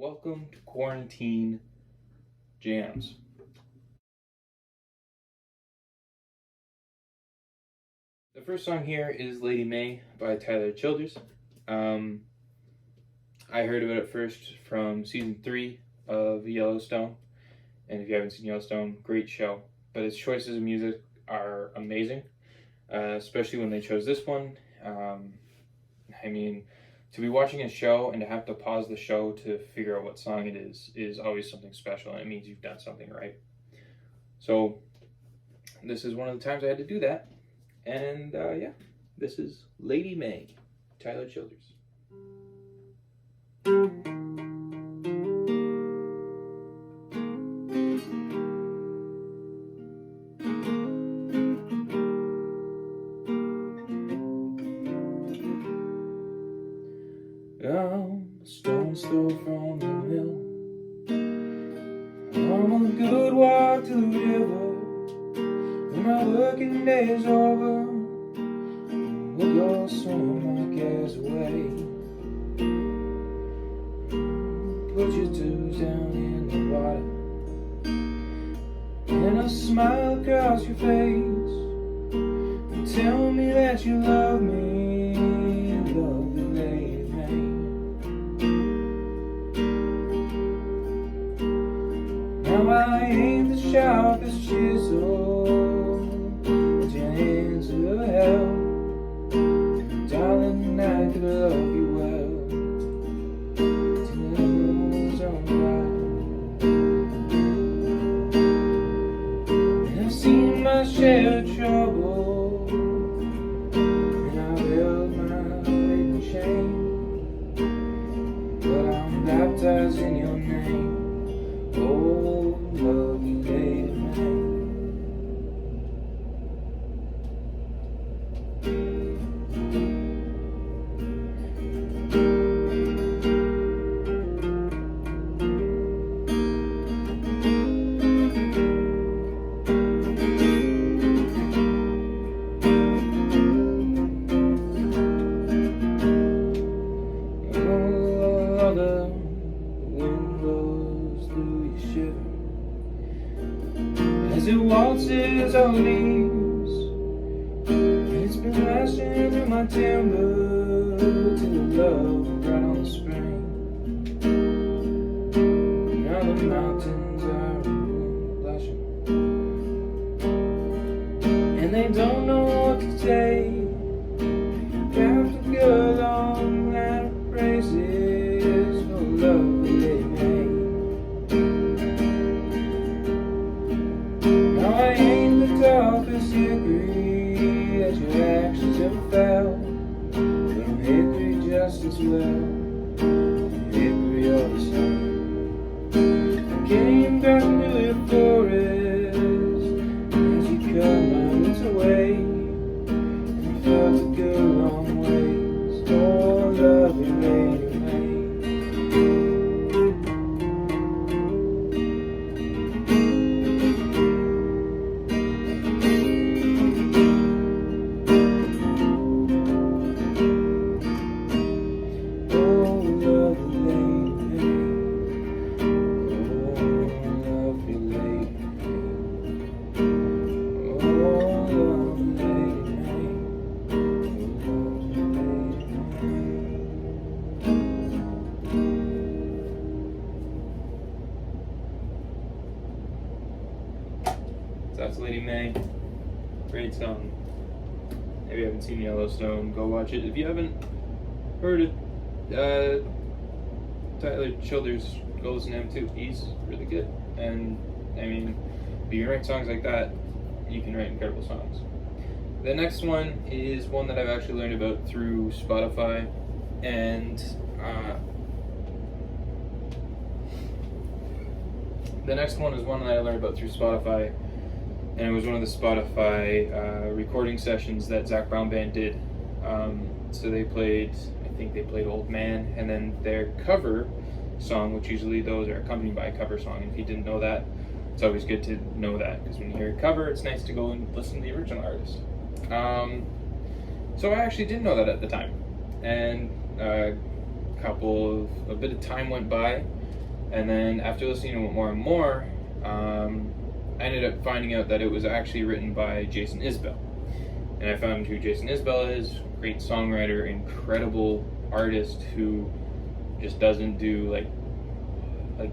Welcome to Quarantine Jams. The first song here is Lady May by Tyler Childers. I heard about it first from season 3 of Yellowstone, and if you haven't seen Yellowstone, great show. But its choices of music are amazing, especially when they chose this one. To be watching a show and to have to pause the show to figure out what song it is always something special, and it means you've done something right. So this is one of the times I had to do that, and this is Lady May, Tyler Childers. I'm a stone's throw from the mill. I'm a good walk to the river. When my working day is over, we'll go swim my cares away. Put your toes down in the water, and a smile across your face, and tell me that you love me, lovely Lady May. Now I ain't the sharpest chisel, but your hands are hell. Darling, I could love you well till it goes on by. And I've seen my share of trouble, and I've held my weight in shame, but I'm baptized in your name. Oh, lovely Lady May. Oh, the wind blows through your shiver as it waltzes on leaves. It's been lashing through my timber till the love right on the spring. Now the mountains are blushing, and they don't know what to say. Perhaps a good long line of praises for lovely Lady May. Now I ain't the toughest hickory that your actions ever fell, but I'm hickory just as well, hickory all the same. I came back into your forest as you cut my roots away, and I felt a good long ways. Oh, lovely Lady May. That's Lady May. Great song. If you haven't seen Yellowstone, go watch it. If you haven't heard it, Tyler Childers, go listen to him too. He's really good. And if you can write songs like that, you can write incredible songs. The next one is one that I've actually learned about through Spotify, and the next one is one that I learned about through Spotify. And it was one of the Spotify recording sessions that Zac Brown Band did. So they played, I think they played Old Man, and then their cover song, which usually those are accompanied by a cover song. And if you didn't know that, it's always good to know that, because when you hear a cover, it's nice to go and listen to the original artist. So I actually didn't know that at the time. And a bit of time went by, And then after listening to it more and more, I ended up finding out that it was actually written by Jason Isbell. And I found who Jason Isbell is, great songwriter, incredible artist who just doesn't do like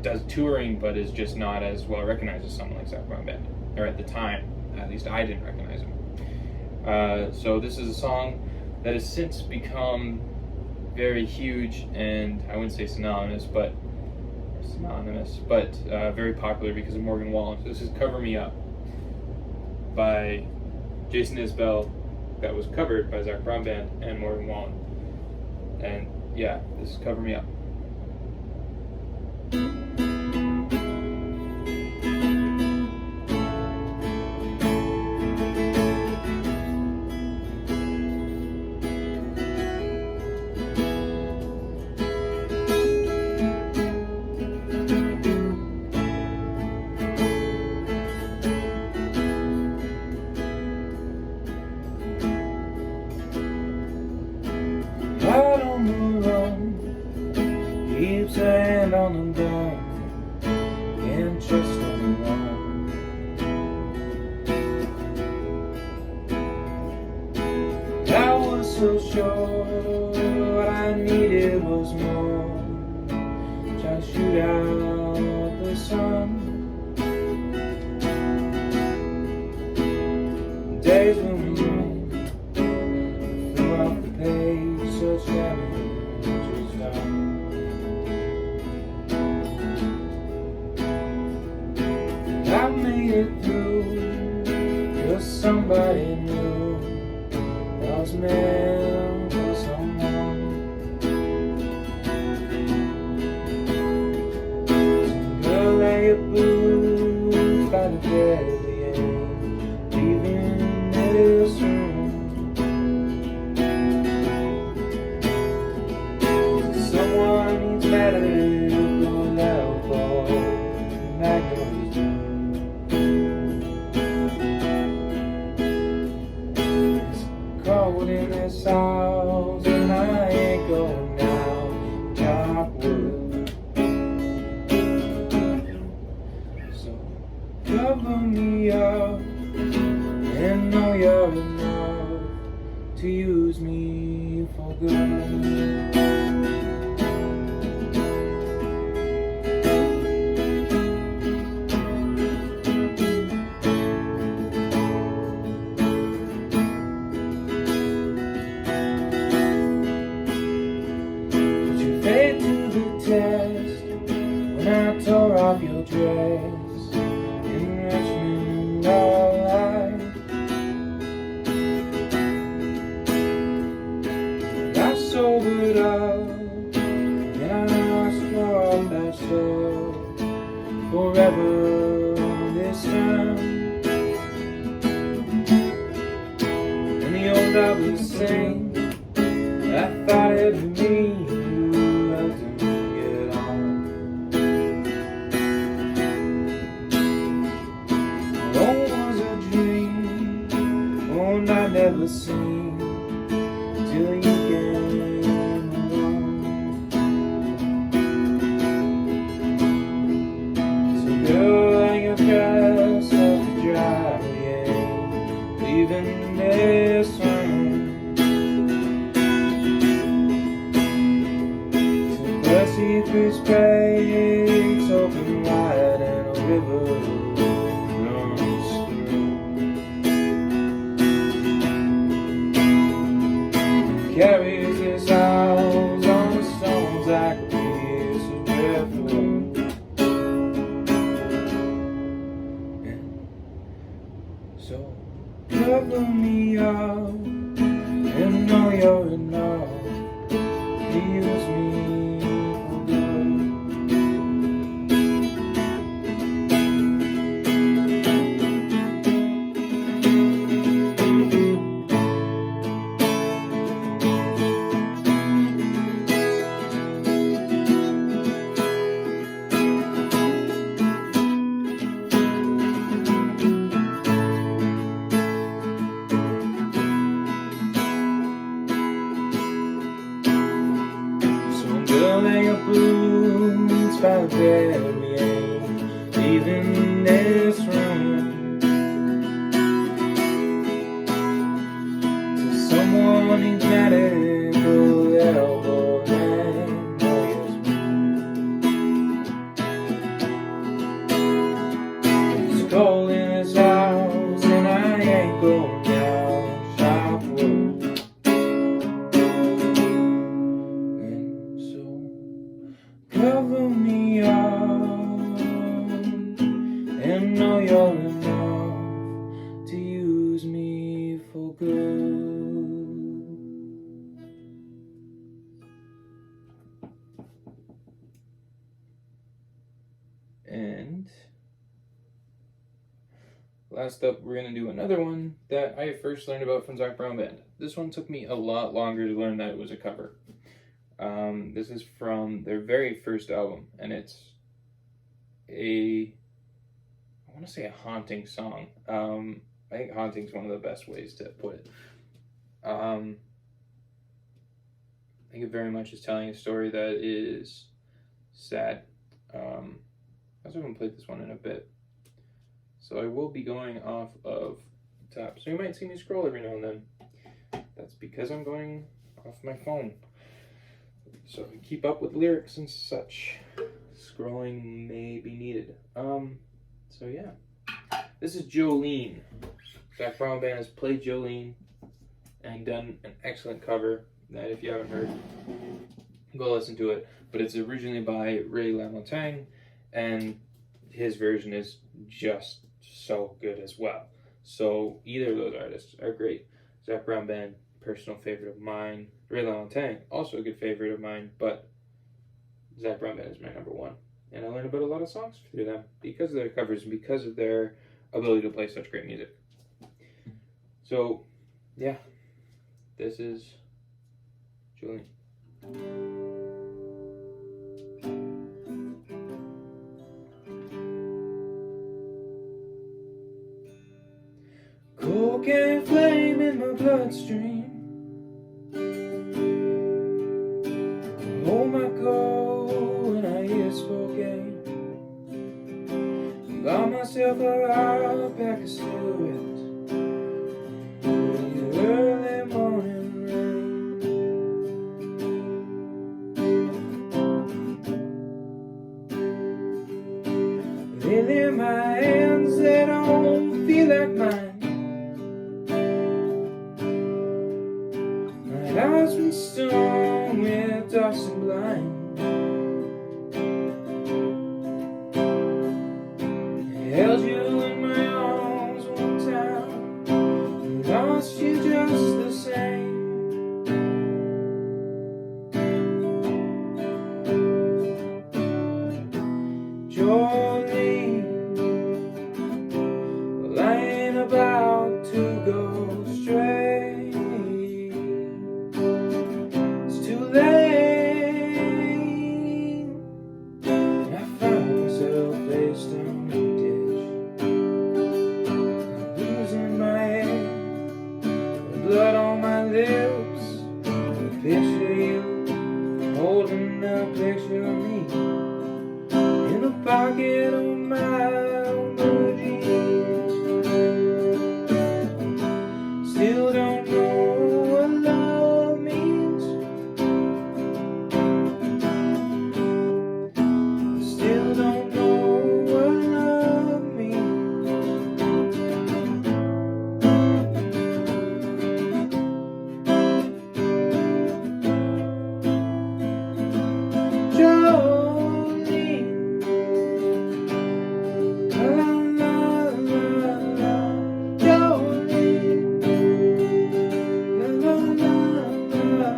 does touring, but is just not as well recognized as someone like Zach Brown Band, or at the time, at least I didn't recognize him. So this is a song that has since become very huge, and I wouldn't say synonymous, but very popular because of Morgan Wallen. So this is "Cover Me Up" by Jason Isbell, that was covered by Zach Brown Band and Morgan Wallen. And yeah, this is "Cover Me Up." Right on the run, keeps her hand on the gun, can't trust anyone. I was so sure what I needed was more, trying to shoot out the sun. Days when we flew off the page, such damage was done. I made it through, 'cause somebody knew I was meant for someone. Some girl lay a blues by the bed, leaving this room. Someone needs better to go out for Magnolia's done. It's cold in this house and I ain't going out, chop wood. So cover me up and know you're enough to use me for good. Faith to the test when I tore off your dress in Richmond all night. I sobered up and I swore that show forever this time. And the old dog would sing, I thought it'd be me. I never seen till you came along. So girl, hang your dress up to dry, we ain't leaving this one. So Percy through space, open wide and a river carries his house on the stones like a piece of driftwood. And so cover me up and know you're enough to use me for good. bed, we ain't leaving this room till someone needs medical help or hand. Oh yes, it's cold in this house and I ain't going down shop wood. And so cover me up and know you're enough to use me for good. And last up, we're going to do another one that I first learned about from Zac Brown Band. This one took me a lot longer to learn that it was a cover. This is from their very first album, and it's I want to say a haunting song. I think haunting is one of the best ways to put it. I think it very much is telling a story that is sad. I also haven't played this one in a bit, so I will be going off of the top. So you might see me scroll every now and then. That's because I'm going off my phone, so I can keep up with lyrics and such. Scrolling may be needed. So yeah, this is Jolene. Zac Brown Band has played Jolene and done an excellent cover that if you haven't heard, go listen to it. But it's originally by LaMontagne, and his version is just so good as well. So either of those artists are great. Zac Brown Band, personal favorite of mine. LaMontagne, also a good favorite of mine, but Zac Brown Band is my number one. And I learned about a lot of songs through them because of their covers and because of their ability to play such great music. So, yeah, this is Jolene. Coke and flame in my bloodstream. Hold my cold when I hear spoken. Got myself a hot pack of cigarettes in the early morning rain. Lately my hands, they don't feel like mine. My eyes been stung with dust and blind. I held you in my arms one time, lost you just the same. Jolene, well, I ain't about to go straight. It's too late. I found myself face down a ditch. I'm losing my head, the blood on my lips. I picture you holding a picture of me in the pocket of my blue jeans. Still don't know what love means. Still don't know what love means. Jolene, la la la la, Jolene, la la la la la.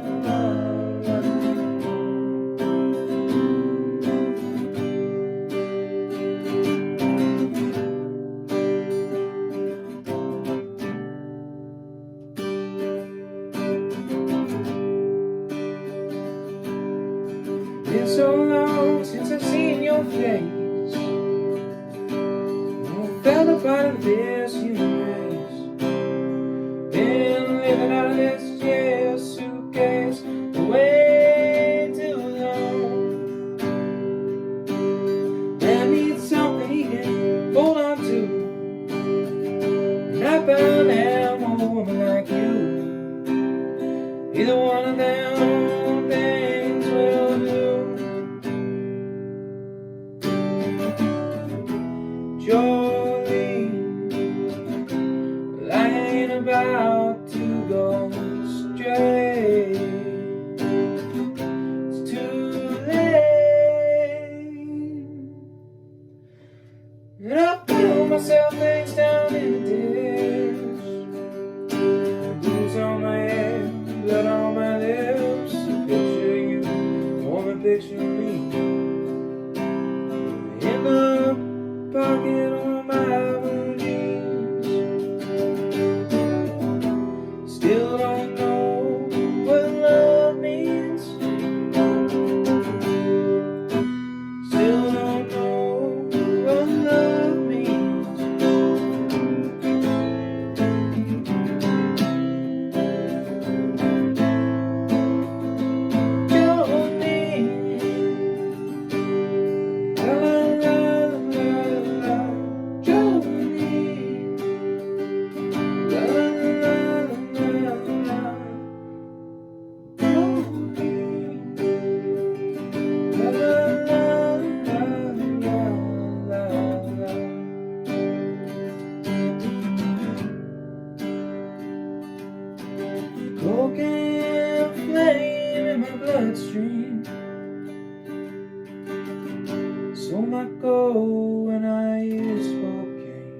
Been so long since I've seen your face. I felt a part of this human race. Been living out of this jail suitcase for way too long. And I feel myself face down in the ditch. Blues on my head, blood on my lips. Picture you, woman, picture me. In the pocket of my blue jeans. Still don't know what love means. Still don't know what love means. Jolene, la la la la, Jolene, la la la la la, Jolene, la la la la la. Cocaine flame in my bloodstream. So might go when I hear Spokane.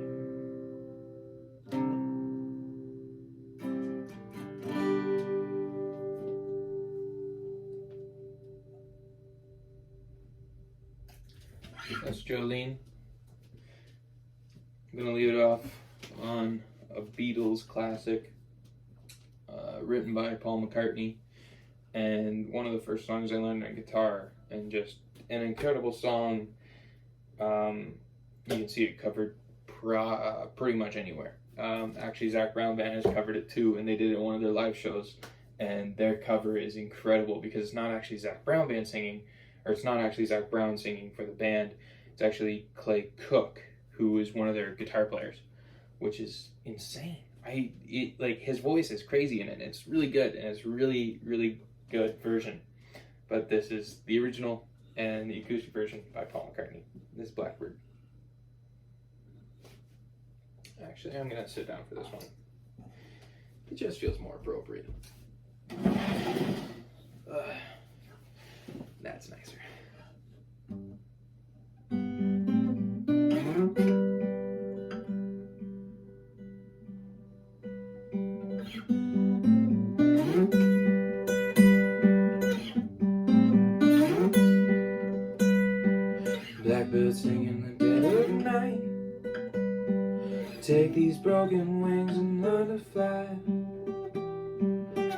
That's Jolene. I'm gonna leave it off on a Beatles classic, written by Paul McCartney, and one of the first songs I learned on guitar, and just an incredible song. You can see it covered pretty much anywhere. Actually, Zac Brown Band has covered it too, and they did it in one of their live shows, and their cover is incredible because it's not actually Zac Brown Band singing, or it's not actually Zac Brown singing for the band. It's actually Clay Cook, who is one of their guitar players, which is insane. Like, his voice is crazy in it. It's really good, and it's really, really good version. But this is the original and the acoustic version by Paul McCartney. This is BlackBird. Actually, I'm gonna sit down for this one. It just feels more appropriate. That's nicer. Blackbird singing the dead of night. Take these broken wings and learn to fly.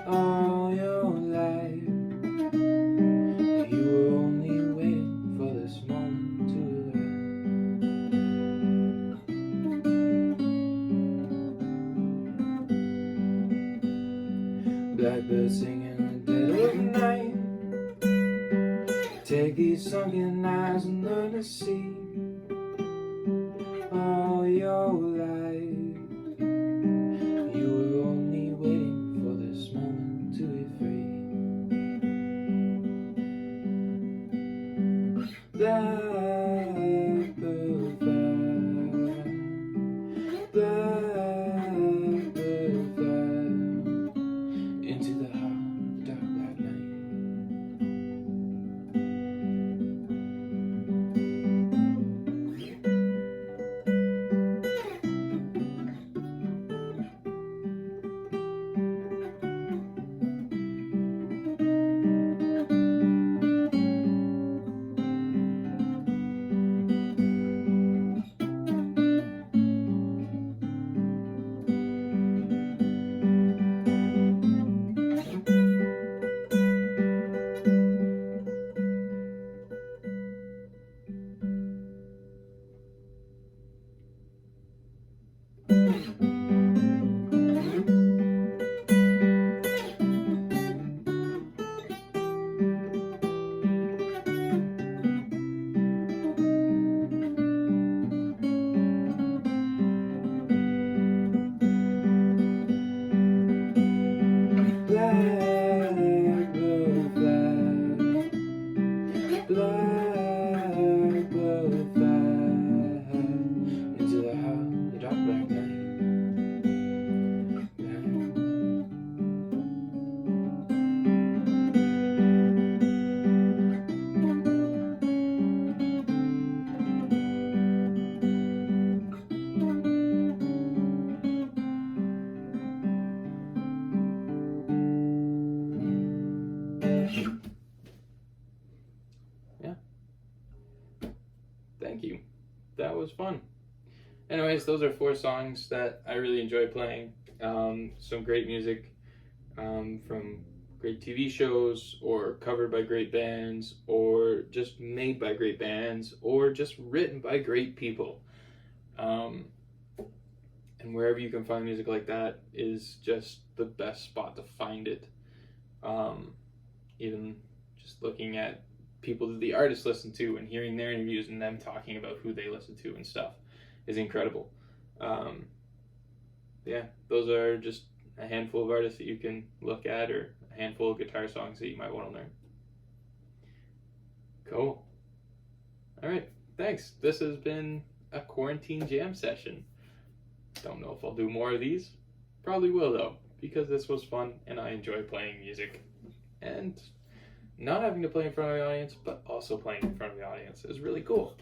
All your life you were only waiting for this moment to arrive. Blackbird singing the dead of night. Take these sunken eyes and learn to see. All your life you were only waiting for this moment to be free. Blackbird fly, blackbird fly into the hot dark black night. Thank you. That was fun. Anyways, those are 4 songs that I really enjoy playing. Some great music from great TV shows, or covered by great bands, or just made by great bands, or just written by great people. And wherever you can find music like that is just the best spot to find it. Even just looking at people that the artists listen to and hearing their interviews and them talking about who they listen to and stuff is incredible. Yeah, those are just a handful of artists that you can look at, or a handful of guitar songs that you might want to learn. Cool. All right, thanks. This has been a quarantine jam session. Don't know if I'll do more of these. Probably will, though, because this was fun and I enjoy playing music. And not having to play in front of the audience, but also playing in front of the audience is really cool.